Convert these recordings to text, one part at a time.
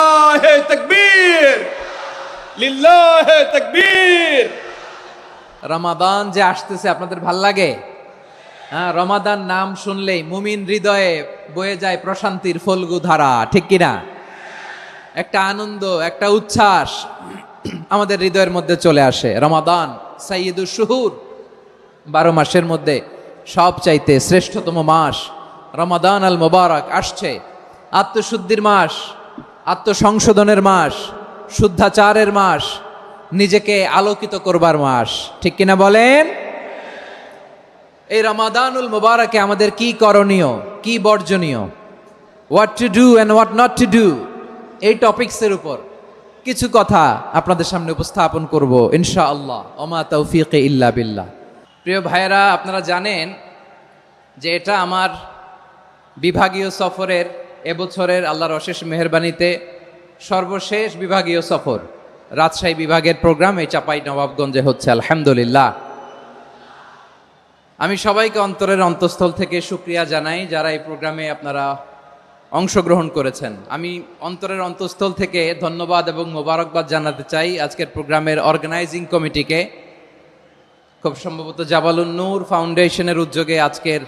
লিল্লাহে তাকবীর, লিল্লাহে তাকবীর। রমাদান যে আসতেছে আপনাদের ভাল লাগে? হ্যাঁ, রমাদান নাম শুনলেই মুমিন হৃদয়ে বয়ে যায় প্রশান্তির ফল্গু ধারা, ঠিক কিনা? একটা আনন্দ, একটা উচ্ছ্বাস আমাদের হৃদয়ের মধ্যে চলে আসে। রমাদান সাইয়্যিদুশ শুহুর, 12 মাসের মধ্যে সব চাইতে শ্রেষ্ঠতম মাস রমাদান আল মুবারক আসছে। আত্মশুদ্ধির মাস, আত্মসংশোধনের মাস, শুদ্ধাচারের মাস, নিজেকে আলোকিত করবার মাস, ঠিক কিনা বলেন? এই রমাদানুল মুবারকে আমাদের কি করণীয়, কি বর্জনীয়, what to do and what not to do, এই টপিকসের উপর কিছু কথা আপনাদের সামনে উপস্থাপন করব ইনশাআল্লাহ। ওমা তৌফিকে ইল্লা বিল্লাহ। প্রিয় ভাইয়েরা, আপনারা জানেন যে এটা আমার বিভাগীয় সফরের এবছরের আল্লাহর অশেষ মেহেরবানিতে সর্বশেষ বিভাগীয় সফর। রাজশাহী বিভাগের প্রোগ্রাম এই চাপাই নবাবগঞ্জে হচ্ছে, আলহামদুলিল্লাহ। আমি সবাইকে অন্তরের অন্তঃস্থল থেকে শুকরিয়া জানাই যারা এই প্রোগ্রামে আপনারা অংশগ্রহণ করেছেন। আমি অন্তরের অন্তঃস্থল থেকে ধন্যবাদ এবং মোবারকবাদ জানাতে চাই আজকের প্রোগ্রামের অর্গানাইজিং কমিটিকে। খুব সম্ভবত জাবালুন নূর ফাউন্ডেশনের উদ্যোগে আজকের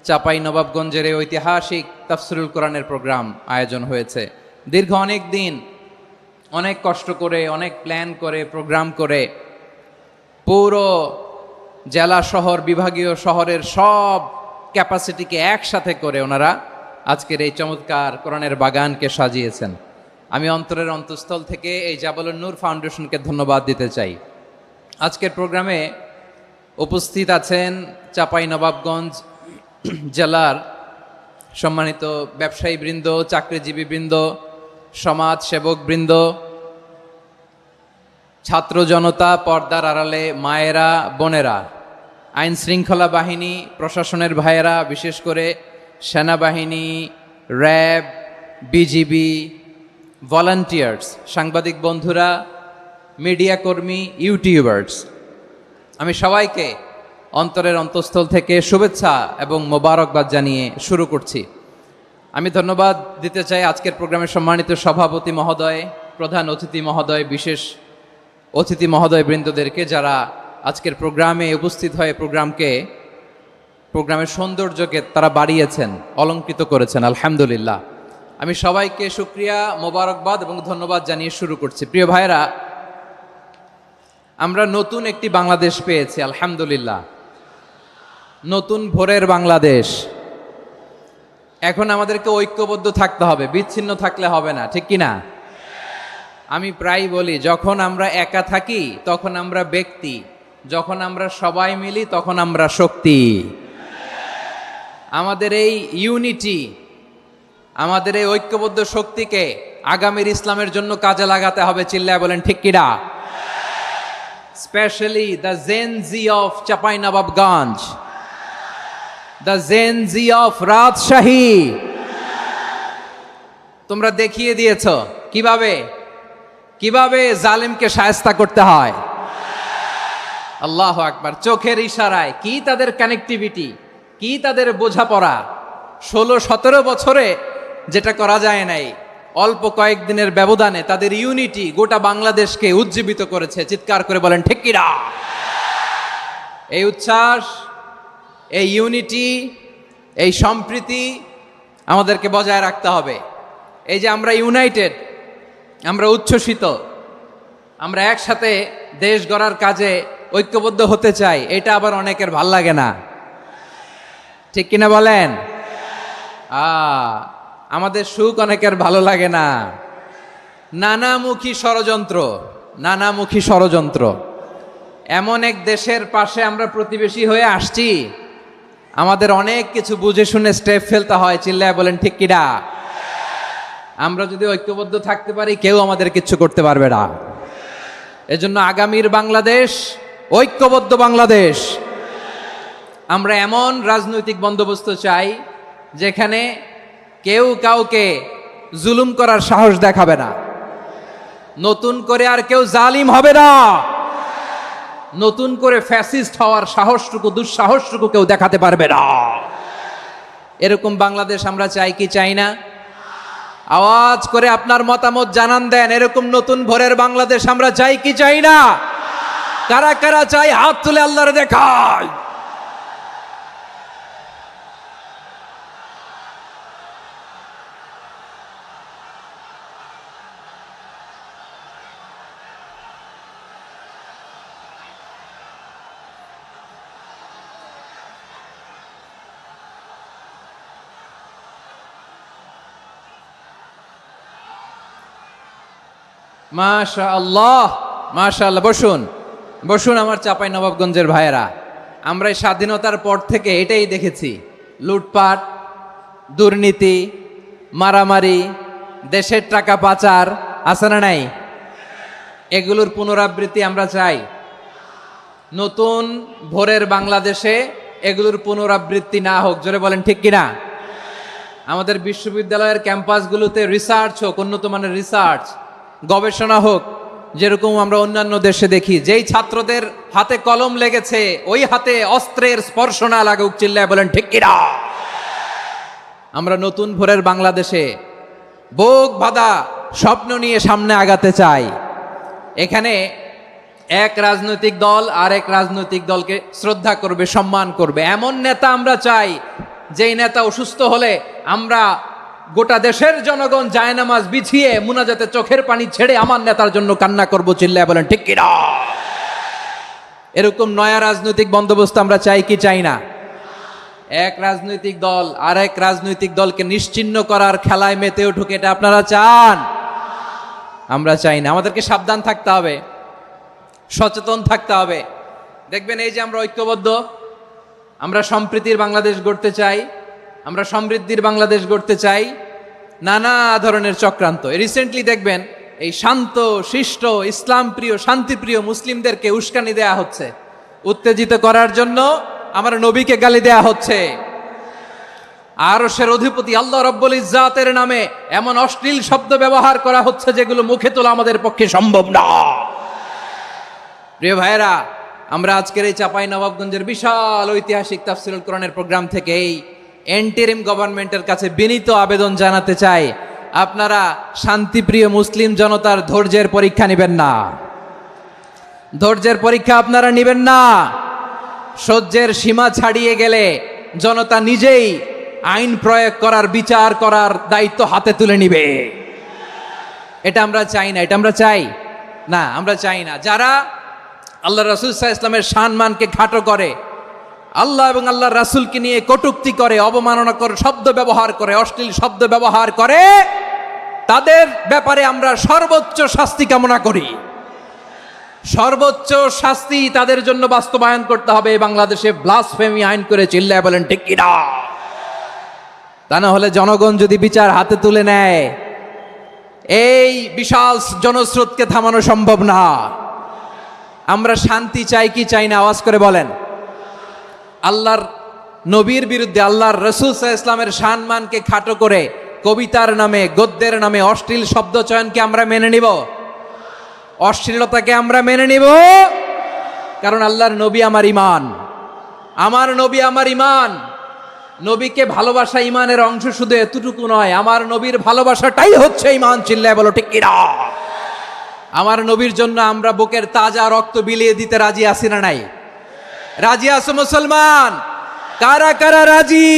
চাপাই নবাবগঞ্জের এই ঐতিহাসিক তাফসিরুল কোরআনের প্রোগ্রাম আয়োজন হয়েছে। দীর্ঘ অনেক দিন অনেক কষ্ট করে, অনেক প্ল্যান করে, প্রোগ্রাম করে পুরো জেলা শহর, বিভাগীয় শহরের সব ক্যাপাসিটিকে একসাথে করে ওনারা আজকের এই চমৎকার কোরআনের বাগানকে সাজিয়েছেন। আমি অন্তরের অন্তঃস্থল থেকে এই জাবালুন নূর ফাউন্ডেশনকে ধন্যবাদ দিতে চাই। আজকের প্রোগ্রামে উপস্থিত আছেন চাপাই নবাবগঞ্জ জেলার সম্মানিত ব্যবসায়ী বৃন্দ, চাকরিজীবী বৃন্দ, সমাজ সেবক বৃন্দ, ছাত্র জনতা, পর্দার আড়ালে মায়েরা, বোনেরা, আইন শৃঙ্খলা বাহিনী, প্রশাসনের ভাইয়েরা, বিশেষ করে সেনাবাহিনী, র্যাব, বিজিবি, ভলান্টিয়ার্স, সাংবাদিক বন্ধুরা, মিডিয়া কর্মী, ইউটিউবার্স, আমি সবাইকে অন্তরের অন্তঃস্থল থেকে শুভেচ্ছা এবং মোবারকবাদ জানিয়ে শুরু করছি। আমি ধন্যবাদ দিতে চাই আজকের প্রোগ্রামের সম্মানিত সভাপতি মহোদয়, প্রধান অতিথি মহোদয়, বিশেষ অতিথি মহোদয় বৃন্দদেরকে যারা আজকের প্রোগ্রামে উপস্থিত হয়ে প্রোগ্রামের সৌন্দর্যকে তারা বাড়িয়েছেন, অলঙ্কৃত করেছেন, আলহামদুলিল্লাহ। আমি সবাইকে শুকরিয়া, মোবারকবাদ এবং ধন্যবাদ জানিয়ে শুরু করছি। প্রিয় ভাইয়েরা, আমরা নতুন একটি বাংলাদেশ পেয়েছি, আলহামদুলিল্লাহ। নতুন ভোরের বাংলাদেশ। এখন আমাদেরকে ঐক্যবদ্ধ থাকতে হবে, বিচ্ছিন্ন থাকলে হবে না, ঠিক কিনা? আমি প্রায় বলি, যখন আমরা একা থাকি তখন আমরা ব্যক্তি, যখন আমরা সবাই মিলি তখন আমরা শক্তি। আমাদের এই ইউনিটি, আমাদের এই ঐক্যবদ্ধ শক্তিকে আগামীর ইসলামের জন্য কাজে লাগাতে হবে, চিল্লায় বলেন ঠিক কিনা? Specially the Gen Z of Chapainawabganj, the Gen Z of Rajshahi. তোমরা দেখিয়ে দিয়েছ কিভাবে জালিমকে শায়েস্তা করতে হয়। আল্লাহু আকবার। চোখের ইশারায় কি তাদের কানেক্টিভিটি, কি তাদের বোঝাপড়া। 16-17 বছরে যেটা করা যায় নাই, অল্প কয়েকদিনের ব্যবধানে তাদের ইউনিটি গোটা বাংলাদেশকে উজ্জীবিত করেছে। চিৎকার করে বলেন ঠিক কিনা? এই উচ্ছ্বাস, এই ইউনিটি, এই সম্প্রীতি আমাদেরকে বজায় রাখতে হবে। এই যে আমরা ইউনাইটেড, আমরা উচ্ছ্বসিত, আমরা একসাথে দেশ গড়ার কাজে ঐক্যবদ্ধ হতে চাই, এটা আবার অনেকের ভাল লাগে না, ঠিক কিনা বলেন? আমাদের সুখ অনেকের ভালো লাগে না। নানামুখী ষড়যন্ত্র। এমন এক দেশের পাশে আমরা প্রতিবেশী হয়ে আসছি, আমাদের অনেক কিছু বুঝে শুনে স্টেপ ফেলতে হয়, চিল্লায় বলেন ঠিক কিনা? আমরা যদি ঐক্যবদ্ধ থাকতে পারি, কেউ আমাদের কিচ্ছু করতে পারবে না। এজন্য আগামীর বাংলাদেশ ঐক্যবদ্ধ বাংলাদেশ। আমরা এমন রাজনৈতিক বন্দোবস্ত চাই যেখানে কেউ কাউকে জুলুম করার সাহস দেখাবে না, নতুন করে আর কেউ জালিম হবে না, নতুন করে ফ্যাসিস্ট হওয়ার সাহসটুকু, দুঃসাহসটুকু কেউ দেখাতে পারবে না। এরকম বাংলাদেশ আমরা চাই কি চাই না? আওয়াজ করে আপনার মতামত জানান দেন। এরকম নতুন ভোরের বাংলাদেশ আমরা চাই কি চাই না? কারা কারা চাই হাত তুলে আল্লাহর দেখায়। মাশাআল্লাহ, মাশাআল্লাহ। বসুন বসুন আমার চাঁপাই নবাবগঞ্জের ভাইয়েরা। আমরা এই স্বাধীনতার পর থেকে এটাই দেখেছি, লুটপাট, দুর্নীতি, মারামারি, দেশের টাকা পাচার, আছে না নাই? এগুলোর পুনরাবৃত্তি আমরা চাই। নতুন ভোরের বাংলাদেশে এগুলোর পুনরাবৃত্তি না হোক। জোরে বলেন ঠিক কিনা? আমাদের বিশ্ববিদ্যালয়ের ক্যাম্পাসগুলোতে রিসার্চ হোক, উন্নত মানের রিসার্চ, গবেষণা হোক, যেরকম আমরা অন্যান্য দেশে দেখি। যেই ছাত্রদের হাতে কলম লেগেছে ওই হাতে অস্ত্রের স্পর্শ না লাগুক। চিল্লায় বলেন ঠিক কিনা? আমরা নতুন ভোরের বাংলাদেশে বুক বাঁধা স্বপ্ন নিয়ে সামনে আগাতে চাই। এখানে এক রাজনৈতিক দল আর এক রাজনৈতিক দলকে শ্রদ্ধা করবে, সম্মান করবে, এমন নেতা আমরা চাই যেই নেতা অসুস্থ হলে আমরা গোটা দেশের জনগণ জায়নামাজ বিছিয়ে মুনাজাতে চোখের পানি ছেড়ে আমার নেতার জন্য কান্না করব। চিল্লায় বলেন ঠিক কিনা? এরকম নয়া রাজনৈতিক বন্দোবস্ত আমরা চাই কি চাই না? এক রাজনৈতিক দল আর এক রাজনৈতিক দলকে নিশ্চিহ্ন করার খেলায় মেতে উঠুক, এটা আপনারা চান? আমরা চাই না। আমাদেরকে সাবধান থাকতে হবে, সচেতন থাকতে হবে। দেখবেন এই যে আমরা ঐক্যবদ্ধ, আমরা সম্প্রীতির বাংলাদেশ গড়তে চাই, আমরা সমৃদ্ধির বাংলাদেশ গড়তে চাই। নানা ধরনের চক্রান্ত। রিসেন্টলি দেখবেন এই শান্ত শিষ্ট ইসলাম প্রিয় শান্তিপ্রিয় মুসলিমদেরকে উস্কানি দেয়া হচ্ছে, উত্তেজিত করার জন্য আমার নবীকে গালি দেয়া হচ্ছে। আরশের অধিপতি আল্লাহ রব্বুল ইজ্জাতের নামে এমন অশ্লীল শব্দ ব্যবহার করা হচ্ছে যেগুলো মুখে তোলা আমাদের পক্ষে সম্ভব না। প্রিয় ভাইয়েরা, আমরা আজকের এই চাঁপাই নবাবগঞ্জের বিশাল ঐতিহাসিক তাফসীরুল কোরআনের প্রোগ্রাম থেকে এই এন্টিরিম গভর্নমেন্টের কাছে বিনীত আবেদন জানাতে চাই, আপনারা শান্তিপ্রিয় মুসলিম জনতার ধৈর্যের পরীক্ষা নেবেন না। ধৈর্যের পরীক্ষা আপনারা নেবেন না। সহ্যের সীমা ছাড়িয়ে গেলে জনতা নিজেই আইন প্রয়োগ করার, বিচার করার দায়িত্ব হাতে তুলে নিবে। এটা আমরা চাই না। এটা আমরা চাই না, আমরা চাই না। যারা আল্লাহ রাসূল সাল্লাল্লাহু আলাইহি ওয়াসাল্লামের সম্মানকে খাটো করে, আল্লাহ এবং আল্লাহর রাসূলকে নিয়ে কটূক্তি করে, অবমাননাকর শব্দ ব্যবহার করে, অশ্লীল শব্দ ব্যবহার করে, তাদের ব্যাপারে আমরা সর্বোচ্চ শাস্তি কামনা করি। সর্বোচ্চ শাস্তি তাদের জন্য বাস্তবায়ন করতে হবে। বাংলাদেশে ব্লাসফেমি আইন করে। চিল্লায় বলেন ঠিক কিনা? তা না হলে জনগণ যদি বিচার হাতে তুলে নেয়, এই বিশাল জনস্রোতকে থামানো সম্ভব না। আমরা শান্তি চাই কি চাই না? আওয়াজ করে বলেন। আল্লাহর নবীর বিরুদ্ধে, আল্লাহর রাসূল সাল্লাল্লাহু আলাইহি ওয়াসাল্লামের সম্মানকে খাটো করে কবিতার নামে, গদ্যের নামে অশ্লীল শব্দ চয়নকে আমরা মেনে নিব? অশ্লীলতাকে আমরা মেনে নিব? কারণ আল্লাহর নবী আমার ঈমান, আমার নবী আমার ঈমান। নবীকে ভালোবাসা ঈমানের অংশ শুধু এতটুকু নয়, আমার নবীর ভালোবাসাটাই হচ্ছে ঈমান। চিল্লায় বলো ঠিক কিনা? আমার নবীর জন্য আমরা বুকের তাজা রক্ত বিলিয়ে দিতে রাজি আছি না নাই? রাজি আছো মুসলমান? কারা কারা রাজি?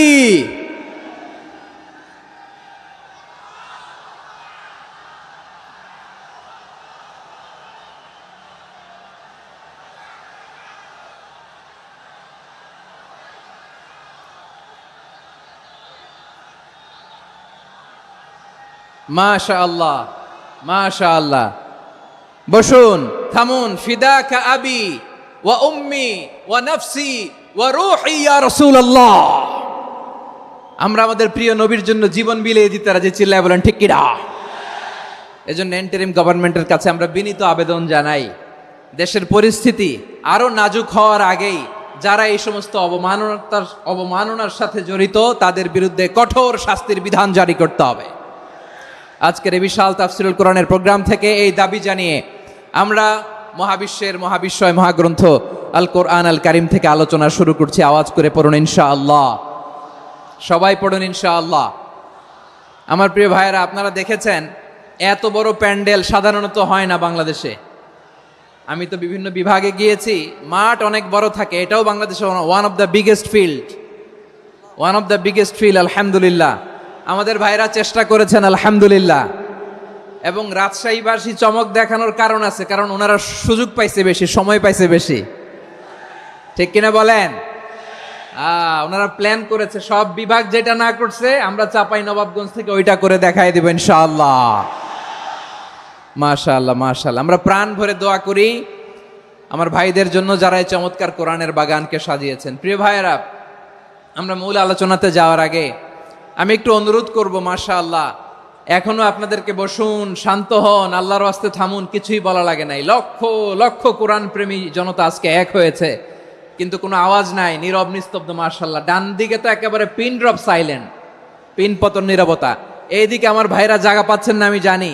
মাশাআল্লাহ, মাশাআল্লাহ। বসুন, থামুন। ফিদাকা আবি ওয়া উম্মি ওয়া নাফসি ওয়া রূহি ইয়া রাসূলুল্লাহ। আমরা আমাদের প্রিয় নবীর জন্য জীবন বিলিয়ে দিতে রাজি। চিল্লায় বলেন ঠিক কিনা? এজন্য ইন্টারিম গভর্নমেন্টের কাছে আমরা বিনীত আবেদন জানাই, দেশের পরিস্থিতি আরো নাজুক হওয়ার আগেই যারা এই সমস্ত অবমাননার সাথে জড়িত তাদের বিরুদ্ধে কঠোর শাস্তির বিধান জারি করতে হবে। আজকের এই বিশাল তাফসীরুল কোরআনের প্রোগ্রাম থেকে এই দাবি জানিয়ে আমরা মহাবিশ্বের মহাবিশ্বয় মহাগ্রন্থ আল কোরআন আল কারিম থেকে আলোচনা শুরু করছি। আওয়াজ করে পড়ুন ইনশাআল্লাহ। সবাই পড়ুন ইনশাআল্লাহ। আমার প্রিয় ভাইয়েরা, আপনারা দেখেছেন এত বড় প্যান্ডেল সাধারণত হয় না বাংলাদেশে। আমি তো বিভিন্ন বিভাগে গিয়েছি, মাঠ অনেক বড় থাকে, এটাও বাংলাদেশে one of the biggest field. আলহামদুলিল্লাহ, আমাদের ভাইরা চেষ্টা করেছেন আলহামদুলিল্লাহ। এবং রাজশাহীবাসী চমক দেখানোর কারণ আছে, কারণ ওনারা সুযোগ পাইছে বেশি, সময় পাইছে বেশি, ঠিক কিনা বলেন? ওনারা প্ল্যান করেছে, সব বিভাগ যেটা না করছে আমরা চাপাই নবাবগঞ্জ থেকে ওইটা করে দেখাই দেব ইনশাআল্লাহ। মাশাআল্লাহ মাশাআল্লাহ। আমরা প্রাণ ভরে দোয়া করি আমার ভাইদের জন্য, যারা এই চমৎকার কোরআনের বাগানকে সাজিয়েছেন। প্রিয় ভাইয়েরা, আমরা মূল আলোচনাতে যাওয়ার আগে আমি একটু অনুরোধ করব, মাশাআল্লাহ এখনো আপনাদেরকে বসুন, শান্ত হন, আল্লাহর ওয়াস্তে থামুন, কিছুই বলা লাগে নাই। লক্ষ লক্ষ কোরআন প্রেমী জনতা আজকে এক হয়েছে, কিন্তু কোনো আওয়াজ নাই, নীরব নিস্তব্ধ। মাশাআল্লাহ, ডান দিকে তো একেবারে পিন ড্রপ সাইলেন্ট, পিন পতন নীরবতা। এইদিকে আমার ভাইরা জায়গা পাচ্ছেন না আমি জানি,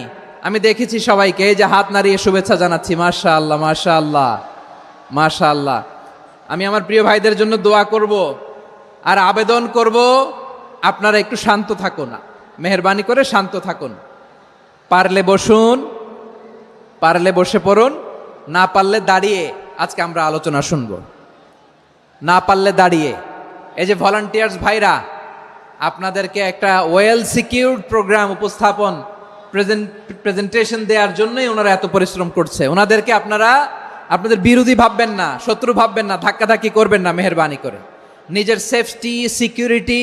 আমি দেখেছি সবাইকে, এই যে হাত নাড়িয়ে শুভেচ্ছা জানাচ্ছি। মাশাআল্লাহ মাশাআল্লাহ মাশাআল্লাহ। আমি আমার প্রিয় ভাইদের জন্য দোয়া করব আর আবেদন করব, আপনারা একটু শান্ত থাকুন, মেহেরবানি করে শান্ত থাকুন। পারলে বসুন, পারলে বসে পড়ুন, না পারলে দাঁড়িয়ে আজকে আমরা আলোচনা শুনবো। না পারলে দাঁড়িয়ে। এই যে ভলান্টিয়ার্স ভাইরা, আপনাদেরকে একটা ওয়েল সিকিউরড প্রোগ্রাম উপস্থাপন প্রেজেন্টেশন দেওয়ার জন্যই ওনারা এত পরিশ্রম করছে। ওনাদেরকে আপনারা আপনাদের বিরোধী ভাববেন না, শত্রু ভাববেন না, ধাক্কাধাক্কি করবেন না, মেহেরবানি করে। নিজের safety security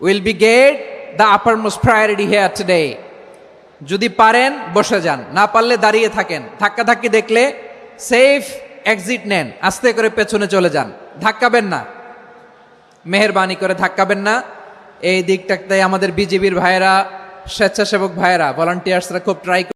will be get the uppermost priority here today. যদি পারেন বসে যান, না পারলে দাঁড়িয়ে থাকেন। ধাক্কাধাক্কি দেখলে সেফ এক্সিট নেন, আস্তে করে পেছনে চলে যান, ধাক্কাবেন না, মেহেরবানি করে ধাক্কাবেন না। এই দিকটাতে আমাদের বিজিবির ভাইয়েরা, স্বেচ্ছাসেবক ভাইয়েরা, ভলান্টিয়ার্সরা খুব ট্রাই